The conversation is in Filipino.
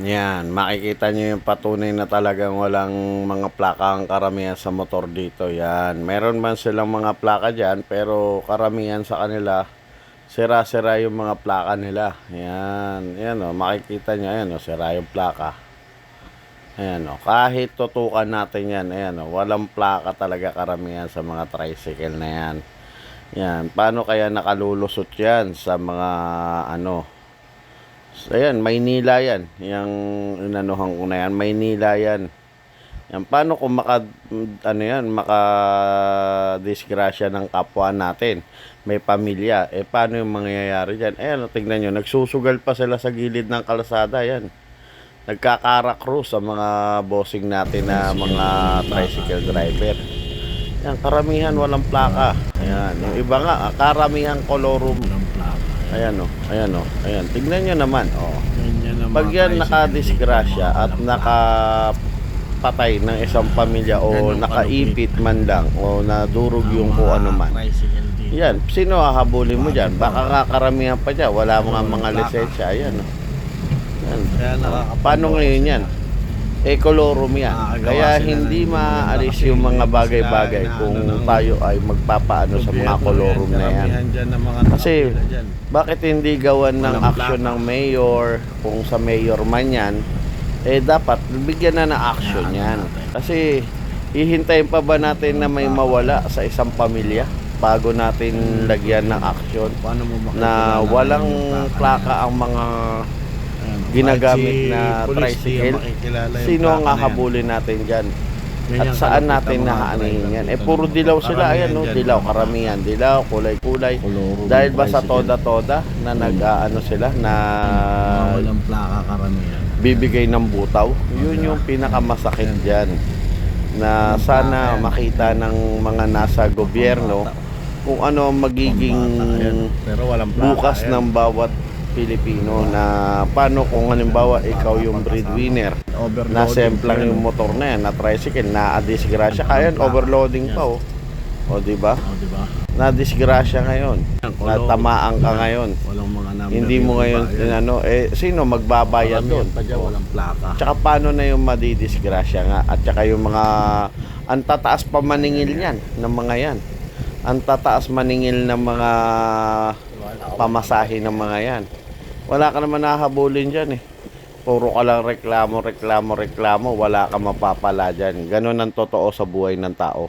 Yan, makikita nyo yung patunay na talagang walang mga plaka ang karamihan sa motor dito. Yan, meron man silang mga plaka dyan, pero karamihan sa kanila, sira-sira yung mga plaka nila. Yan, yan o, makikita nyo, ayan o, sira yung plaka. Ayan o, kahit tutukan natin yan, ayan o, walang plaka talaga karamihan sa mga tricycle na yan. Yan, paano kaya nakalulusot yan sa mga ano, ayan, Maynila yan. Yung inanuhan ko na yan, Maynila yan. Yan, paano kung ano yan, makadisgrasya ng kapwa natin? May pamilya. Paano yung mangyayari dyan? Ayan, tingnan nyo, nagsusugal pa sila sa gilid ng kalsada. Yan. Nagkakarakros sa mga bossing natin na mga tricycle driver. Yan, karamihan walang plaka. Ayan, yung iba nga, karamihan colorum. Ayan o, ayan o, ayan. Tignan nyo naman, o. Pag yan nakadisgrasya at nakapatay ng isang pamilya o nakaipit man lang o nadurog yung kung ano man. Yan, sino hahabulin mo dyan? Baka nga karamihan pa dyan, wala mga lisensya. Ayan o. Yan. Paano ngayon yan? Colorum yan. Kaya hindi maalis yung mga bagay-bagay kung tayo ay magpapaano sa mga colorum na yan. Kasi bakit hindi gawan ng aksyon ng mayor kung sa mayor man yan, dapat bigyan na ng aksyon yan. Kasi hihintayin pa ba natin na may mawala sa isang pamilya bago natin lagyan ng aksyon na walang plaka ang mga ginagamit na tricycle? Sino ang hahabulin natin dyan? At saan natin nahaanihin yan? Puro dilaw sila. Ayan no, dilaw, karamihan dilaw, kulay-kulay. Dahil ba sa toda-toda na nag-ano sila na walang plaka karamihan, bibigay ng butaw? Yun yung pinakamasakit dyan, na sana makita ng mga nasa gobyerno kung ano magiging bukas ng bawat Pilipino, na paano kung halimbawa ikaw yung breadwinner, nasemplang yung motor na yan, na tricycle, na-disgrasya kaya, overloading pa o di ba? Na-disgrasya ngayon, natamaan ka ngayon, hindi mo ngayon sino magbabayad doon? Tsaka paano na yung madidisgrasya nga, at tsaka yung mga ang tataas pa maningil yan ng mga yan, ang tataas maningil ng mga pamasahe ng mga yan. Wala ka naman nahabulin dyan puro ka lang reklamo, wala ka mapapala dyan. Ganun ang totoo sa buhay ng tao.